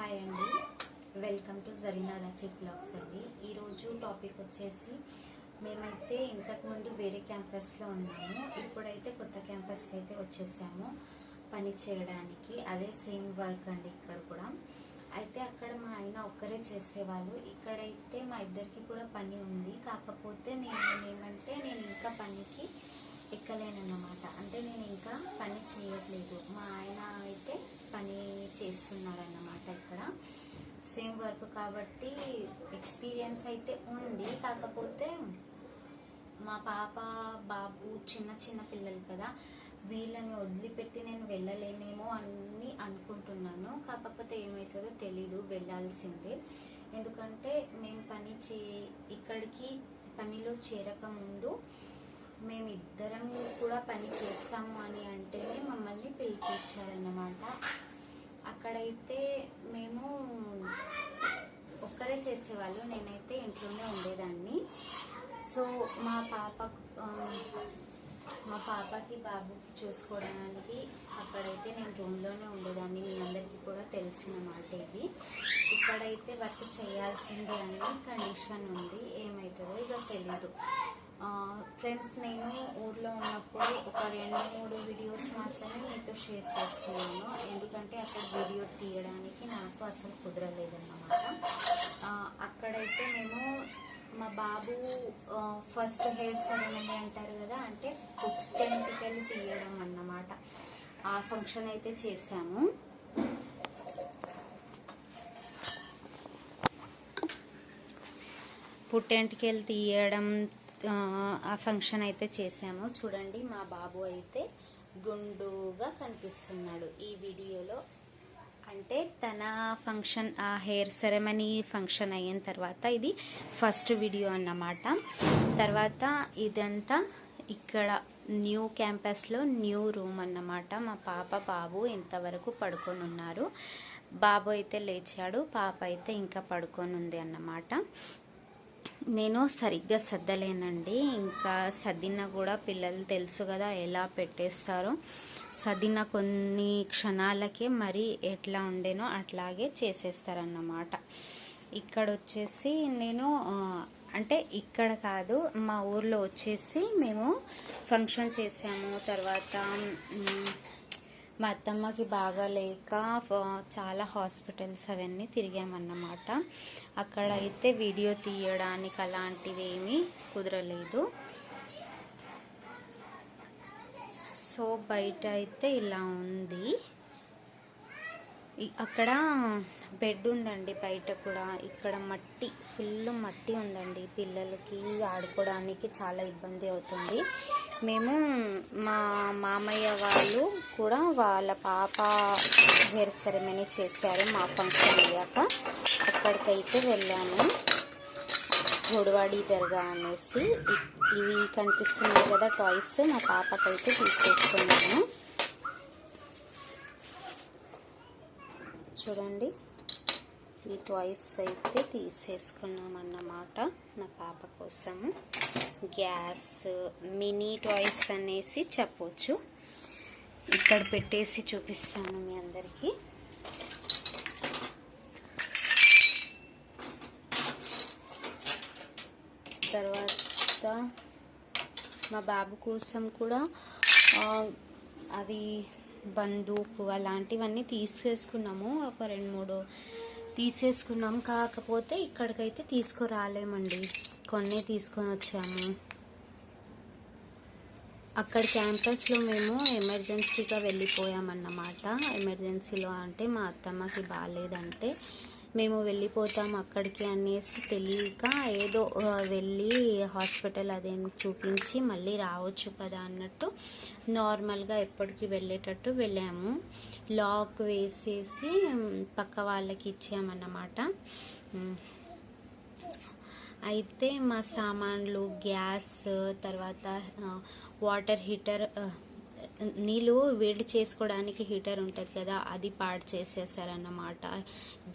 Hi అండి, welcome to Zarina lucky blogs అండి. ఈరోజు టాపిక్ వచ్చేసి మేమైతే ఇంతకుముందు వేరే క్యాంపస్లో ఉన్నాము. ఇప్పుడైతే కొత్త క్యాంపస్కి అయితే వచ్చేసాము పని చేయడానికి. అదే సేమ్ వర్క్ అండి ఇక్కడ కూడా. అయితే అక్కడ మా ఆయన ఒక్కరే చేసేవాళ్ళు. ఇక్కడైతే మా ఇద్దరికి కూడా పని ఉంది. కాకపోతే నేను ఇంకా పనికి ఎక్కలేనన్నమాట. అంటే నేను ఇంకా పని చేయట్లేదు. మా ఆయన అయితే పని చేస్తున్నారన్నమాట. ఇక్కడ సేమ్ వర్క్ కాబట్టి ఎక్స్పీరియన్స్ అయితే ఉంది. కాకపోతే మా పాప బాబు చిన్న చిన్న పిల్లలు కదా, వీళ్ళని వదిలిపెట్టి నేను వెళ్ళలేనేమో అని అనుకుంటున్నాను. కాకపోతే ఏమవుతుందో తెలీదు, వెళ్ళాల్సిందే. ఎందుకంటే మేము ఇక్కడికి పనిలో చేరక ముందు మేమిద్దరం కూడా పని చేస్తాము అని అంటేనే మమ్మల్ని పిలిపించారన్నమాట. అక్కడైతే మేము ఒక్కరే చేసేవాళ్ళు. నేనైతే ఇంట్లోనే ఉండేదాన్ని. సో మా పాపకి బాబుకి చూసుకోవడానికి అక్కడైతే నేను రూమ్లోనే ఉండేదాన్ని. మీ అందరికీ కూడా తెలిసిన మాట ఇది. ఇక్కడైతే వర్క్ చేయాల్సిందే అని కండిషన్ ఉంది. ఏమవుతుందో ఇక తెలీదు. ఫ్రెండ్స్, నేను ఊర్లో ఉన్నప్పుడు ఒక 2-3 వీడియోస్ మాత్రమే మీతో షేర్ చేసుకున్నాను. ఎందుకంటే అక్కడ వీడియో తీయడానికి నాకు అసలు కుదరలేదన్నమాట. అక్కడైతే మేము మా బాబు ఫస్ట్ హెయిర్ సెరమనీ అంటారు కదా, అంటే పుట్టెంటికలు తీయడం అన్నమాట. ఆ ఫంక్షన్ అయితే చేశాము. పుట్టెంటికలు తీయడం ఆ ఫంక్షన్ అయితే చేసాము. చూడండి, మా బాబు అయితే గుండుగా కనిపిస్తున్నాడు ఈ వీడియోలో. అంటే తన ఫంక్షన్, ఆ హెయిర్ సెరమనీ ఫంక్షన్ అయిన తర్వాత ఇది ఫస్ట్ వీడియో అన్నమాట. తర్వాత ఇదంతా ఇక్కడ న్యూ క్యాంపస్లో న్యూ రూమ్ అన్నమాట. మా పాప బాబు ఇంతవరకు పడుకొని ఉన్నారు. బాబు అయితే లేచాడు, పాప అయితే ఇంకా పడుకొని ఉంది అన్నమాట. నేను సరిగ్గా సర్దలేనండి. ఇంకా సర్దిన కూడా పిల్లలు తెలుసు కదా ఎలా పెట్టేస్తారో. సర్దిన కొన్ని క్షణాలకే మరి ఎట్లా ఉండేనో అట్లాగే చేసేస్తారన్నమాట. ఇక్కడ వచ్చేసి నేను అంటే ఇక్కడ కాదు, మా ఊర్లో వచ్చేసి మేము ఫంక్షన్ చేసాము. తర్వాత మా అత్తమ్మకి బాగాలేక చాలా హాస్పిటల్స్ అవన్నీ తిరిగామన్నమాట. అక్కడ అయితే వీడియో తీయడానికి అలాంటివి ఏమీ కుదరలేదు. సో బయట అయితే ఇలా ఉంది. అక్కడ బెడ్ ఉందండి బయట కూడా. ఇక్కడ ఫుల్ మట్టి ఉందండి. పిల్లలకి ఆడుకోవడానికి చాలా ఇబ్బంది అవుతుంది. మేము మా మామయ్య వాళ్ళు కూడా వాళ్ళ పాప హెయిర్ సెరమనీ చేశారు. మా ఫంక్షన్ అయ్యాక అక్కడికైతే వెళ్ళాము. గొడవాడి దర్గా అనేసి. ఇవి కనిపిస్తున్నాయి కదా టాయ్స్, మా పాపకైతే తీసుకొచ్చుకున్నాను. చూడండి, ఈ టాయ్స్ అయితే తీసేసుకున్నామన్నమాట నా పాప కోసము. గ్యాస్ మినీ టాయ్స్ అనేసి చెప్పొచ్చు. ఇక్కడ పెట్టేసి చూపిస్తాను మీ అందరికీ. తర్వాత మా బాబు కోసం కూడా అవి బందూకు అలాంటివన్నీ తీసేసుకున్నాము. ఒక 2-3 తీసేసుకున్నాము. కాకపోతే ఇక్కడికైతే తీసుకురాలేమండి, కొన్ని తీసుకొని వచ్చాము. అక్కడ క్యాంపస్లో మేము ఎమర్జెన్సీగా వెళ్ళిపోయామన్నమాట. ఎమర్జెన్సీలో అంటే మా అత్తమ్మకి బాగాలేదంటే మేము వెళ్ళిపోతాం అక్కడికి అనేసి తెలియక ఏదో వెళ్ళి హాస్పిటల్ అదేం చూపించి మళ్ళీ రావచ్చు కదా అన్నట్టు నార్మల్గా ఎప్పటికీ వెళ్ళేటట్టు వెళ్ళాము. లాక్ వేసేసి పక్క వాళ్ళకి ఇచ్చామన్నమాట. అయితే మా సామాన్లు, గ్యాస్, తర్వాత వాటర్ హీటర్, నీళ్ళు వేడి చేసుకోవడానికి హీటర్ ఉంటుంది కదా, అది పాడు చేసేసారన్నమాట.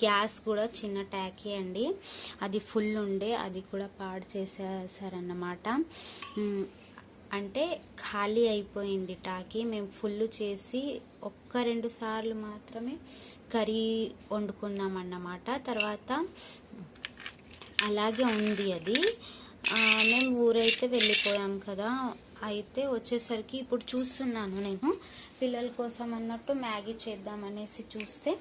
గ్యాస్ కూడా చిన్న ట్యాకీ అండి, అది ఫుల్ ఉండే, అది కూడా పాడు చేసేసారన్నమాట. అంటే ఖాళీ అయిపోయింది టాకీ. మేము ఫుల్ చేసి ఒక్క రెండు సార్లు మాత్రమే కర్రీ వండుకున్నాం అన్నమాట. తర్వాత అలాగే ఉంది అది. మేము ఊరైతే వెళ్ళిపోయాం కదా, అయితే వచ్చేసరికి ఇప్పుడు చూస్తున్నాను నేను పిల్లల కోసం అన్నట్టు మ్యాగీ చేద్దామనేసి చూస్తే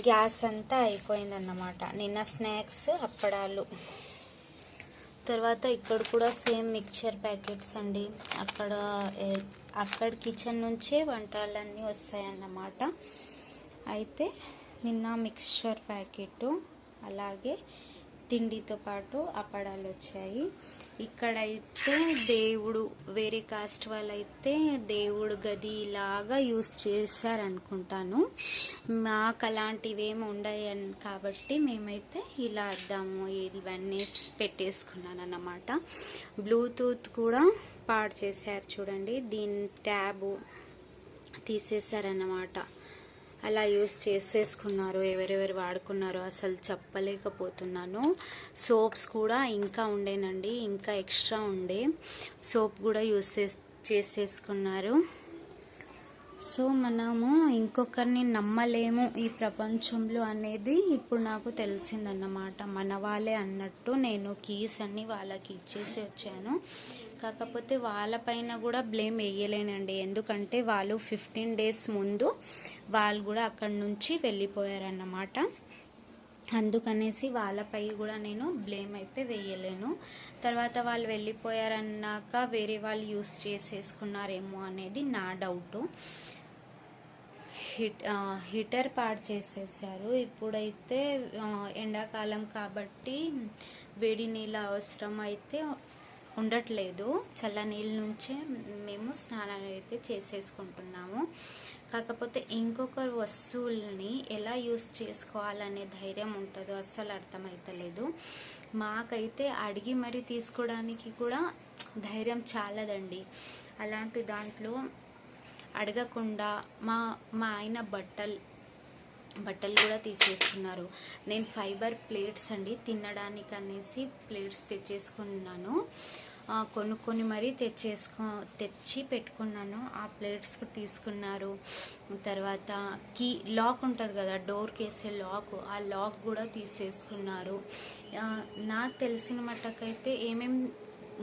గ్యాస్ అంతా అయిపోయిందన్నమాట. నిన్న స్నాక్స్ అప్పడాలు. తర్వాత ఇక్కడ కూడా సేమ్ మిక్చర్ ప్యాకెట్స్ అండి. అక్కడ కిచెన్ నుంచే వంటలన్నీ వస్తాయన్నమాట. అయితే నిన్న మిక్చర్ ప్యాకెట్ అలాగే తిండితో పాటు అప్పడాలు వచ్చాయి. ఇక్కడైతే దేవుడు వేరే కాస్ట్ వాళ్ళైతే దేవుడు గది లాగా యూస్ చేశారనుకుంటాను. మాకు అలాంటివి ఏమి ఉండవు కాబట్టి మేమైతే ఇలా అద్దాము ఇవన్నీ పెట్టేసుకున్నాను అన్నమాట. బ్లూటూత్ కూడా పాడు చేశారు చూడండి, దీని ట్యాబు తీసేశారన్నమాట. అలా యూస్ చేసేసుకున్నారు. ఎవరెవరు వాడుకున్నారో అసలు చెప్పలేకపోతున్నాను. సోప్స్ కూడా ఇంకా ఉండేనండి, ఇంకా ఎక్స్ట్రా ఉండే సోప్ కూడా యూస్ చేసేసుకున్నారు. సో మనము ఇంకొకరిని నమ్మలేము ఈ ప్రపంచంలో అనేది ఇప్పుడు నాకు తెలిసిందన్నమాట. మన వాళ్ళే అన్నట్టు నేను కీస్ అన్ని వాళ్ళకి ఇచ్చేసి వచ్చాను. కాకపోతే వాళ్ళపైన కూడా బ్లేమ్ వేయలేనండి, ఎందుకంటే వాళ్ళు 15 days ముందు వాళ్ళు కూడా అక్కడి నుంచి వెళ్ళిపోయారన్నమాట. అందుకనేసి వాళ్ళపై కూడా నేను బ్లేమ్ అయితే వేయలేను. తర్వాత వాళ్ళు వెళ్ళిపోయారన్నాక వేరే వాళ్ళు యూస్ చేసేసుకున్నారేమో అనేది నా డౌటు. హీటర్ పాడు చేసేసారు. ఇప్పుడైతే ఎండాకాలం కాబట్టి వేడి నీళ్ళ అవసరం అయితే ఉండట్లేదు. చల్ల నీళ్ళ నుంచే మేము స్నానాలు అయితే చేసేసుకుంటున్నాము. కాకపోతే ఇంకొకరు వస్తువుల్ని ఎలా యూస్ చేసుకోవాలనే ధైర్యం ఉంటుందో అస్సలు అర్థమవుతలేదు. మాకైతే అడిగి మరీ తీసుకోవడానికి కూడా ధైర్యం చాలదండి. అలాంటి దాంట్లో అడగకుండా మా ఆయన బట్టలు కూడా తీసేస్తున్నారు. నేను ఫైబర్ ప్లేట్స్ అండి తినడానికి అనేసి ప్లేట్స్ తెచ్చేసుకున్నాను. కొనుక్కొని మరీ తెచ్చి పెట్టుకున్నాను. ఆ ప్లేట్స్ తీసుకున్నారు. తర్వాత లాక్ ఉంటుంది కదా, డోర్కి వేసే లాక్, ఆ లాక్ కూడా తీసేసుకున్నారు. నాకు తెలిసిన మట్టుకైతే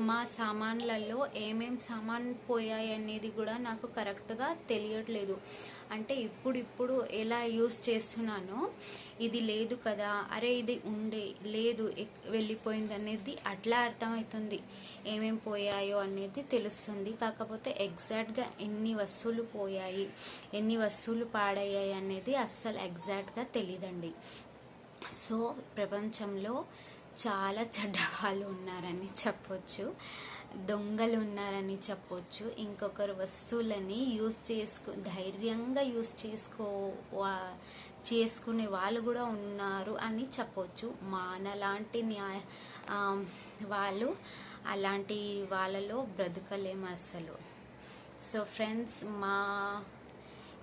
మా సామాన్లలో ఏమేం సామాన్ పోయాయి అనేది కూడా నాకు కరెక్ట్గా తెలియట్లేదు. అంటే ఇప్పుడు ఎలా యూస్ చేస్తున్నానో ఇది లేదు కదా, అరే ఇది లేదు వెళ్ళిపోయింది అనేది అట్లా అర్థమవుతుంది. ఏమేం పోయాయో అనేది తెలుస్తుంది. కాకపోతే ఎగ్జాక్ట్గా ఎన్ని వస్తువులు పోయాయి, ఎన్ని వస్తువులు పాడయ్యాయి అనేది అస్సలు ఎగ్జాక్ట్గా తెలియదండి. సో ప్రపంచంలో చాలా చెడ్డ వాళ్ళు ఉన్నారని చెప్పొచ్చు, దొంగలు ఉన్నారని చెప్పొచ్చు. ఇంకొకరు వస్తువులని ధైర్యంగా యూస్ చేసుకునే వాళ్ళు కూడా ఉన్నారు అని చెప్పొచ్చు. మనలాంటి వాళ్ళు అలాంటి వాళ్ళలో బ్రతకలేము అసలు. సో ఫ్రెండ్స్,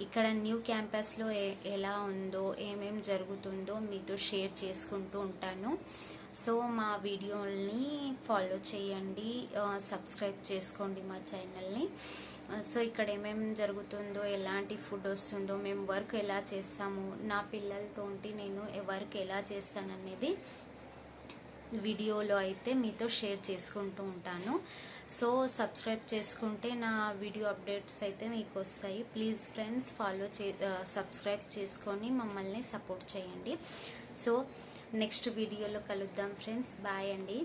ఇక్కడ న్యూ క్యాంపస్లో ఎలా ఉందో ఏమేం జరుగుతుందో మీతో షేర్ చేసుకుంటూ ఉంటాను. సో మా వీడియోల్ని ఫాలో చేయండి, సబ్స్క్రైబ్ చేసుకోండి మా ఛానల్ని. సో ఇక్కడ ఏమేమి జరుగుతుందో, ఎలాంటి ఫుడ్ వస్తుందో, మేము వర్క్ ఎలా చేస్తాము, నా పిల్లలతోటి నేను వర్క్ ఎలా చేస్తాననేది వీడియోలో అయితే మీతో షేర్ చేసుకుంటూ ఉంటాను. సో సబ్స్క్రైబ్ చేసుకుంటే నా వీడియో అప్డేట్స్ అయితే మీకు వస్తాయి. ప్లీజ్ ఫ్రెండ్స్ సబ్స్క్రైబ్ చేసుకొని మమ్మల్ని సపోర్ట్ చేయండి. సో నెక్స్ట్ వీడియోలో కలుద్దాం ఫ్రెండ్స్. బాయ్ అండి.